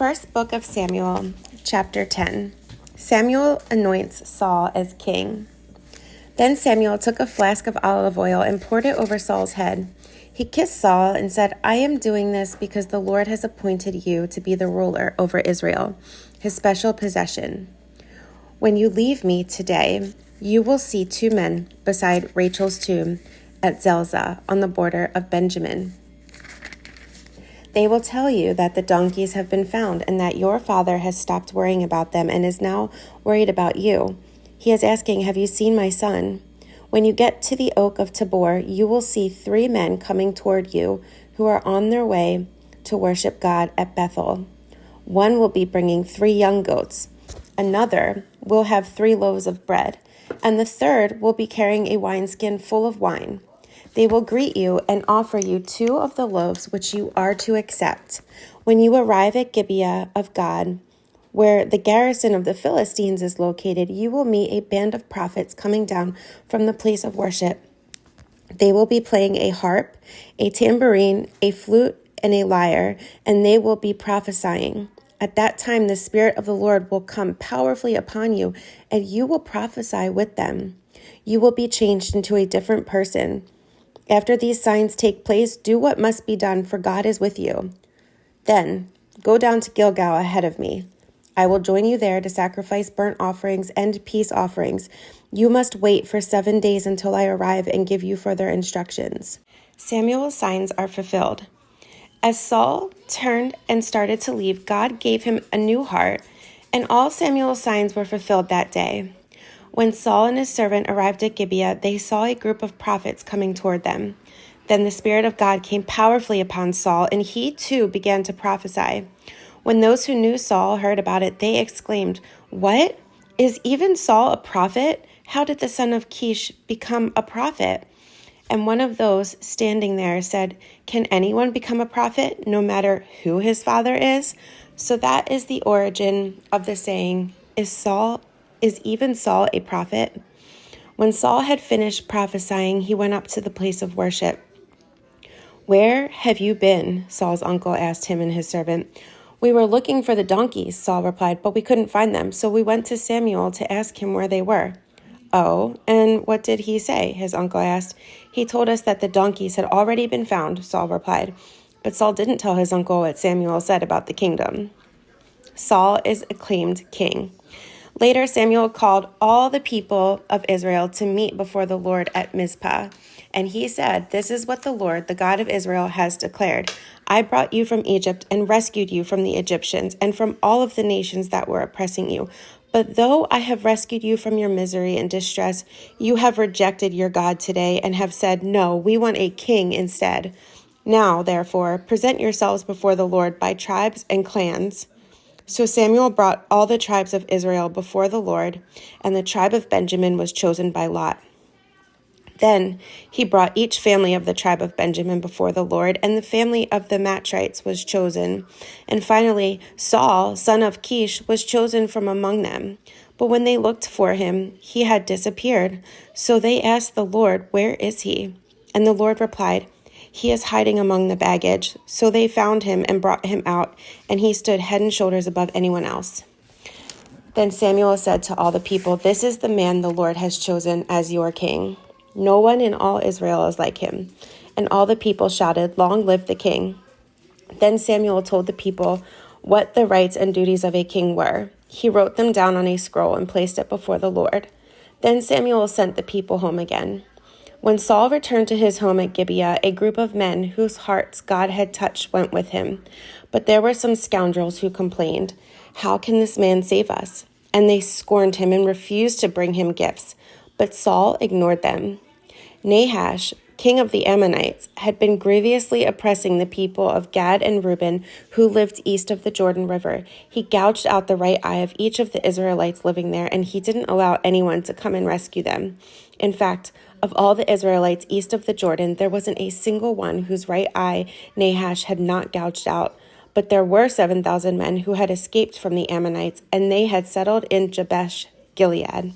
First book of Samuel, chapter 10. Samuel anoints Saul as king. Then Samuel took a flask of olive oil and poured it over Saul's head. He kissed Saul and said, "I am doing this because the Lord has appointed you to be the ruler over Israel, his special possession. When you leave me today, you will see two men beside Rachel's tomb at Zelzah on the border of Benjamin. They will tell you that the donkeys have been found and that your father has stopped worrying about them and is now worried about you. He is asking, 'Have you seen my son?' When you get to the oak of Tabor, you will see three men coming toward you who are on their way to worship God at Bethel. One will be bringing 3 young goats. Another will have 3 loaves of bread, and the third will be carrying a wineskin full of wine. They will greet you and offer you 2 of the loaves which you are to accept. When you arrive at Gibeah of God, where the garrison of the Philistines is located, you will meet a band of prophets coming down from the place of worship. They will be playing a harp, a tambourine, a flute, and a lyre, and they will be prophesying. At that time, the Spirit of the Lord will come powerfully upon you, and you will prophesy with them. You will be changed into a different person. After these signs take place, do what must be done, for God is with you. Then go down to Gilgal ahead of me. I will join you there to sacrifice burnt offerings and peace offerings. You must wait for 7 days until I arrive and give you further instructions." Samuel's signs are fulfilled. As Saul turned and started to leave, God gave him a new heart, and all Samuel's signs were fulfilled that day. When Saul and his servant arrived at Gibeah, they saw a group of prophets coming toward them. Then the Spirit of God came powerfully upon Saul, and he too began to prophesy. When those who knew Saul heard about it, they exclaimed, "What? Is even Saul a prophet? How did the son of Kish become a prophet?" And one of those standing there said, "Can anyone become a prophet, no matter who his father is?" So that is the origin of the saying, Is even Saul a prophet? When Saul had finished prophesying, he went up to the place of worship. "Where have you been?" Saul's uncle asked him and his servant. "We were looking for the donkeys," Saul replied, "but we couldn't find them, so we went to Samuel to ask him where they were." "Oh, and what did he say?" his uncle asked. "He told us that the donkeys had already been found," Saul replied. But Saul didn't tell his uncle what Samuel said about the kingdom. Saul is acclaimed king. Later, Samuel called all the people of Israel to meet before the Lord at Mizpah. And he said, "This is what the Lord, the God of Israel, has declared. I brought you from Egypt and rescued you from the Egyptians and from all of the nations that were oppressing you. But though I have rescued you from your misery and distress, you have rejected your God today and have said, 'No, we want a king instead.' Now, therefore, present yourselves before the Lord by tribes and clans." So Samuel brought all the tribes of Israel before the Lord, and the tribe of Benjamin was chosen by lot. Then he brought each family of the tribe of Benjamin before the Lord, and the family of the Matrites was chosen. And finally, Saul, son of Kish, was chosen from among them. But when they looked for him, he had disappeared. So they asked the Lord, "Where is he?" And the Lord replied, "He is hiding among the baggage." So they found him and brought him out, and he stood head and shoulders above anyone else. Then Samuel said to all the people, "This is the man the Lord has chosen as your king. No one in all Israel is like him." And all the people shouted, "Long live the king." Then Samuel told the people what the rights and duties of a king were. He wrote them down on a scroll and placed it before the Lord. Then Samuel sent the people home again. When Saul returned to his home at Gibeah, a group of men whose hearts God had touched went with him. But there were some scoundrels who complained, "How can this man save us?" And they scorned him and refused to bring him gifts. But Saul ignored them. Nahash, king of the Ammonites, had been grievously oppressing the people of Gad and Reuben who lived east of the Jordan River. He gouged out the right eye of each of the Israelites living there, and he didn't allow anyone to come and rescue them. In fact, of all the Israelites east of the Jordan, there wasn't a single one whose right eye Nahash had not gouged out. But there were 7,000 men who had escaped from the Ammonites, and they had settled in Jabesh Gilead.